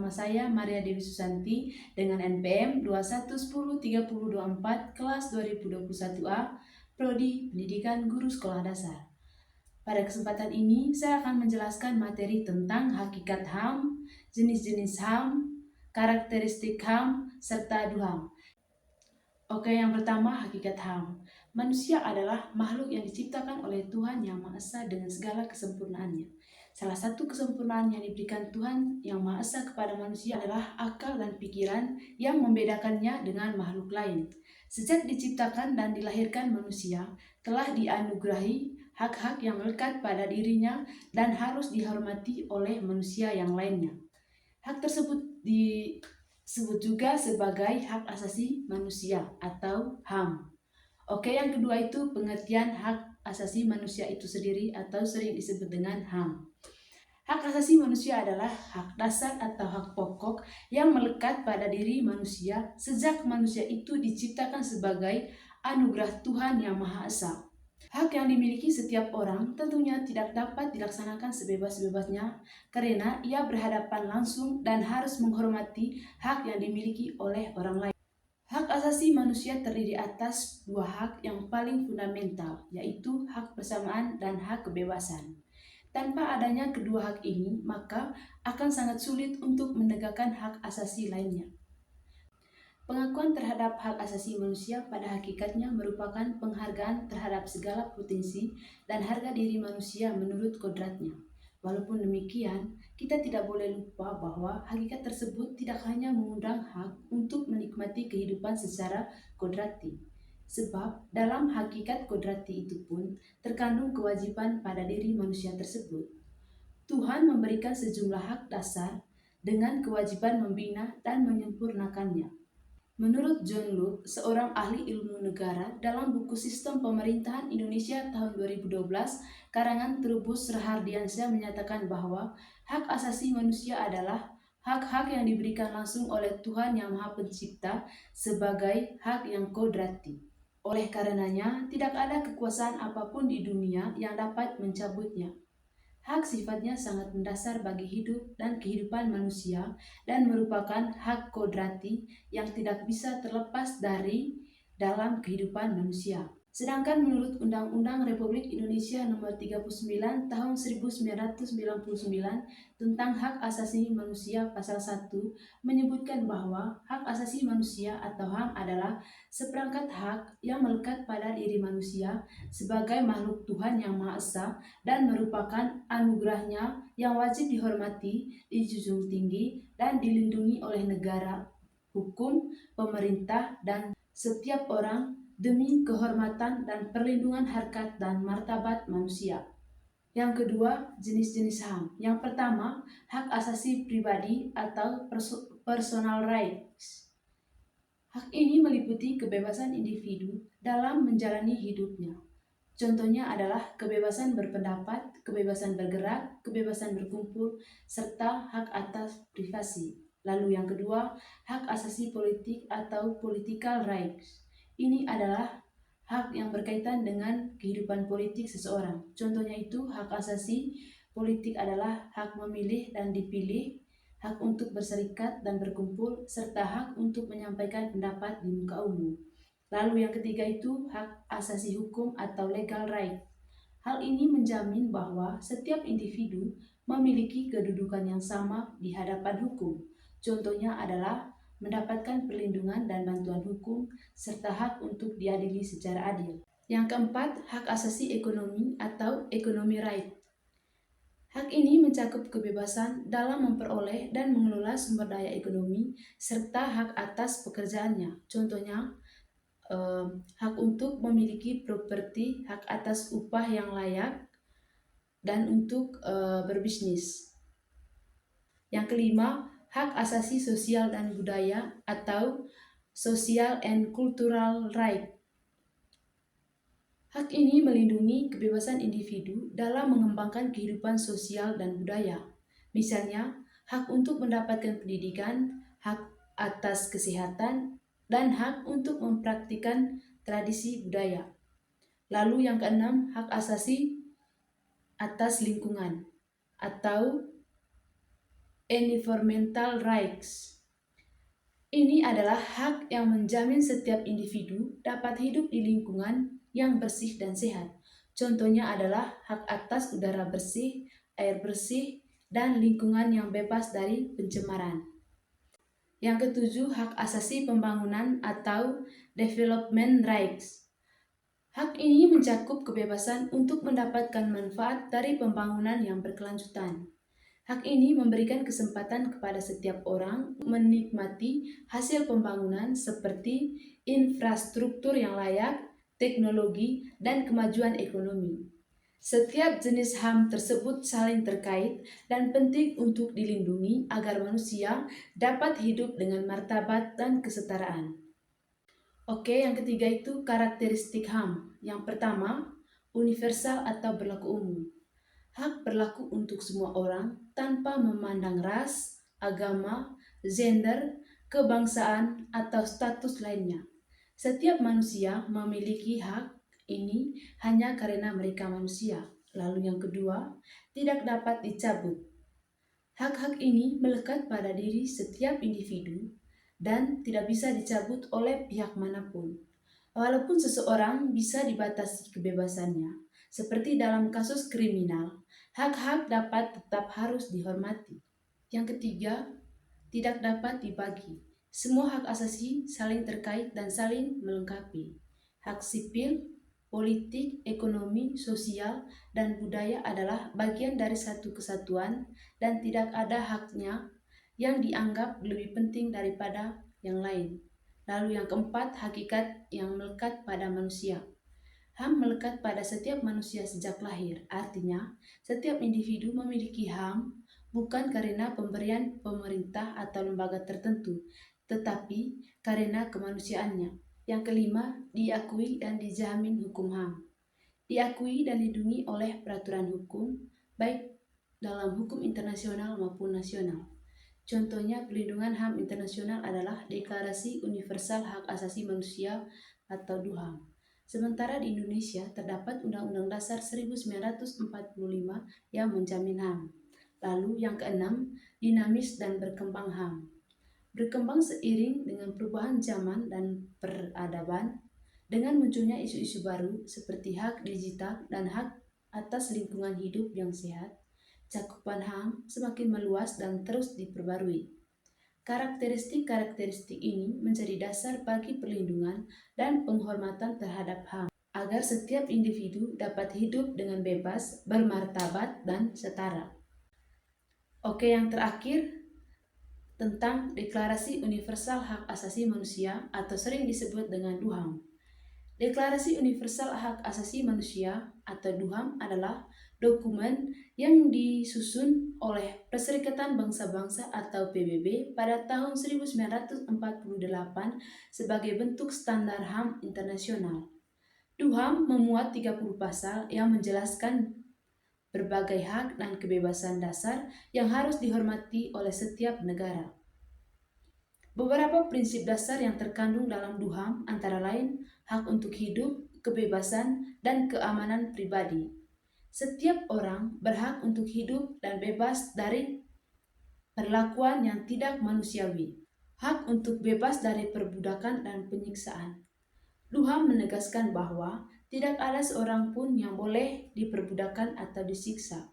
nama saya Maria Dewi Susanti dengan NPM 21103024 kelas 2021A, Prodi Pendidikan Guru Sekolah Dasar. Pada kesempatan ini, saya akan menjelaskan materi tentang hakikat HAM, jenis-jenis HAM, karakteristik HAM, serta DUHAM. Oke, yang pertama hakikat HAM. Manusia adalah makhluk yang diciptakan oleh Tuhan Yang Maha Esa dengan segala kesempurnaannya. Salah satu kesempurnaan yang diberikan Tuhan Yang Maha Esa kepada manusia adalah akal dan pikiran yang membedakannya dengan makhluk lain. Sejak diciptakan dan dilahirkan manusia, telah dianugerahi hak-hak yang melekat pada dirinya dan harus dihormati oleh manusia yang lainnya. Hak tersebut disebut juga sebagai hak asasi manusia atau HAM. Oke, yang kedua itu pengertian hak asasi manusia itu sendiri atau sering disebut dengan HAM. Hak asasi manusia adalah hak dasar atau hak pokok yang melekat pada diri manusia sejak manusia itu diciptakan sebagai anugerah Tuhan Yang Maha Esa. Hak yang dimiliki setiap orang tentunya tidak dapat dilaksanakan sebebas-bebasnya karena ia berhadapan langsung dan harus menghormati hak yang dimiliki oleh orang lain. Hak asasi manusia terdiri atas dua hak yang paling fundamental, yaitu hak persamaan dan hak kebebasan. Tanpa adanya kedua hak ini, maka akan sangat sulit untuk menegakkan hak asasi lainnya. Pengakuan terhadap hak asasi manusia pada hakikatnya merupakan penghargaan terhadap segala potensi dan harga diri manusia menurut kodratnya. Walaupun demikian, kita tidak boleh lupa bahwa hakikat tersebut tidak hanya mengundang hak untuk menikmati kehidupan secara kodrati. Sebab dalam hakikat kodrati itu pun terkandung kewajiban pada diri manusia tersebut. Tuhan memberikan sejumlah hak dasar dengan kewajiban membina dan menyempurnakannya. Menurut John Locke, seorang ahli ilmu negara, dalam buku Sistem Pemerintahan Indonesia tahun 2012, karangan Trubus Rahardiansyah menyatakan bahwa hak asasi manusia adalah hak-hak yang diberikan langsung oleh Tuhan Yang Maha Pencipta sebagai hak yang kodrati. Oleh karenanya, tidak ada kekuasaan apapun di dunia yang dapat mencabutnya. Hak sifatnya sangat mendasar bagi hidup dan kehidupan manusia dan merupakan hak kodrati yang tidak bisa terlepas dari dalam kehidupan manusia. Sedangkan menurut Undang-Undang Republik Indonesia Nomor 39 Tahun 1999 tentang Hak Asasi Manusia Pasal 1 menyebutkan bahwa hak asasi manusia atau HAM adalah seperangkat hak yang melekat pada diri manusia sebagai makhluk Tuhan Yang Maha Esa dan merupakan anugerahnya yang wajib dihormati, dijunjung tinggi, dan dilindungi oleh negara, hukum, pemerintah, dan setiap orang demi kehormatan dan perlindungan harkat dan martabat manusia. Yang kedua, jenis-jenis HAM. Yang pertama, hak asasi pribadi atau personal rights. Hak ini meliputi kebebasan individu dalam menjalani hidupnya. Contohnya adalah kebebasan berpendapat, kebebasan bergerak, kebebasan berkumpul, serta hak atas privasi. Lalu yang kedua, hak asasi politik atau political rights. Ini adalah hak yang berkaitan dengan kehidupan politik seseorang. Contohnya itu hak asasi politik adalah hak memilih dan dipilih, hak untuk berserikat dan berkumpul, serta hak untuk menyampaikan pendapat di muka umum. Lalu yang ketiga itu hak asasi hukum atau legal right. Hal ini menjamin bahwa setiap individu memiliki kedudukan yang sama di hadapan hukum. Contohnya adalah mendapatkan perlindungan dan bantuan hukum, serta hak untuk diadili secara adil. Yang keempat, hak asasi ekonomi atau economy right. Hak ini mencakup kebebasan dalam memperoleh dan mengelola sumber daya ekonomi, serta hak atas pekerjaannya. Contohnya, hak untuk memiliki properti, hak atas upah yang layak, dan untuk berbisnis. Yang kelima, hak asasi sosial dan budaya atau social and cultural right. Hak ini melindungi kebebasan individu dalam mengembangkan kehidupan sosial dan budaya. Misalnya, hak untuk mendapatkan pendidikan, hak atas kesehatan, dan hak untuk mempraktikkan tradisi budaya. Lalu yang keenam, hak asasi atas lingkungan atau Environmental Rights. Ini adalah hak yang menjamin setiap individu dapat hidup di lingkungan yang bersih dan sehat. Contohnya adalah hak atas udara bersih, air bersih, dan lingkungan yang bebas dari pencemaran. Yang ketujuh, hak asasi pembangunan atau development rights. Hak ini mencakup kebebasan untuk mendapatkan manfaat dari pembangunan yang berkelanjutan. Hak ini memberikan kesempatan kepada setiap orang menikmati hasil pembangunan seperti infrastruktur yang layak, teknologi, dan kemajuan ekonomi. Setiap jenis HAM tersebut saling terkait dan penting untuk dilindungi agar manusia dapat hidup dengan martabat dan kesetaraan. Oke, yang ketiga itu karakteristik HAM. Yang pertama, universal atau berlaku umum. Hak berlaku untuk semua orang tanpa memandang ras, agama, gender, kebangsaan, atau status lainnya. Setiap manusia memiliki hak ini hanya karena mereka manusia. Lalu yang kedua, tidak dapat dicabut. Hak-hak ini melekat pada diri setiap individu dan tidak bisa dicabut oleh pihak manapun. Walaupun seseorang bisa dibatasi kebebasannya, seperti dalam kasus kriminal, hak-hak dapat tetap harus dihormati. Yang ketiga, tidak dapat dibagi. Semua hak asasi saling terkait dan saling melengkapi. Hak sipil, politik, ekonomi, sosial, dan budaya adalah bagian dari satu kesatuan dan tidak ada haknya yang dianggap lebih penting daripada yang lain. Lalu yang keempat, hakikat yang melekat pada manusia. HAM melekat pada setiap manusia sejak lahir. Artinya, setiap individu memiliki HAM bukan karena pemberian pemerintah atau lembaga tertentu, tetapi karena kemanusiaannya. Yang kelima, diakui dan dijamin hukum HAM. Diakui dan dilindungi oleh peraturan hukum, baik dalam hukum internasional maupun nasional. Contohnya, pelindungan HAM internasional adalah Deklarasi Universal Hak Asasi Manusia atau DUHAM. Sementara di Indonesia terdapat Undang-Undang Dasar 1945 yang menjamin HAM. Lalu yang keenam, dinamis dan berkembang HAM. Berkembang seiring dengan perubahan zaman dan peradaban, dengan munculnya isu-isu baru seperti hak digital dan hak atas lingkungan hidup yang sehat, cakupan HAM semakin meluas dan terus diperbarui. Karakteristik-karakteristik ini menjadi dasar bagi perlindungan dan penghormatan terhadap HAM, agar setiap individu dapat hidup dengan bebas, bermartabat, dan setara. Oke, yang terakhir tentang Deklarasi Universal Hak Asasi Manusia atau sering disebut dengan DUHAM. Deklarasi Universal Hak Asasi Manusia atau DUHAM adalah dokumen yang disusun oleh Perserikatan Bangsa-Bangsa atau PBB pada tahun 1948 sebagai bentuk standar HAM internasional. DUHAM memuat 30 pasal yang menjelaskan berbagai hak dan kebebasan dasar yang harus dihormati oleh setiap negara. Beberapa prinsip dasar yang terkandung dalam DUHAM antara lain hak untuk hidup, kebebasan, dan keamanan pribadi. Setiap orang berhak untuk hidup dan bebas dari perlakuan yang tidak manusiawi. Hak untuk bebas dari perbudakan dan penyiksaan. DUHAM menegaskan bahwa tidak ada seorang pun yang boleh diperbudakan atau disiksa.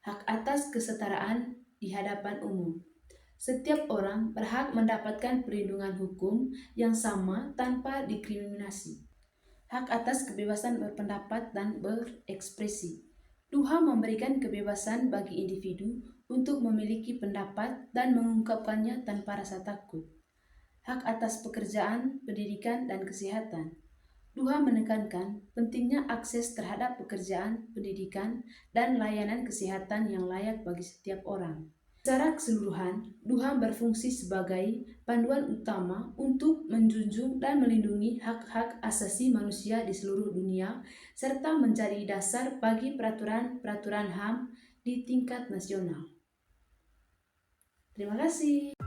Hak atas kesetaraan di hadapan umum. Setiap orang berhak mendapatkan perlindungan hukum yang sama tanpa diskriminasi. Hak atas kebebasan berpendapat dan berekspresi. DUHAM memberikan kebebasan bagi individu untuk memiliki pendapat dan mengungkapkannya tanpa rasa takut. Hak atas pekerjaan, pendidikan, dan kesehatan. DUHAM menekankan pentingnya akses terhadap pekerjaan, pendidikan, dan layanan kesehatan yang layak bagi setiap orang. Secara keseluruhan, DUHAM berfungsi sebagai panduan utama untuk menjunjung dan melindungi hak-hak asasi manusia di seluruh dunia, serta menjadi dasar bagi peraturan-peraturan HAM di tingkat nasional. Terima kasih.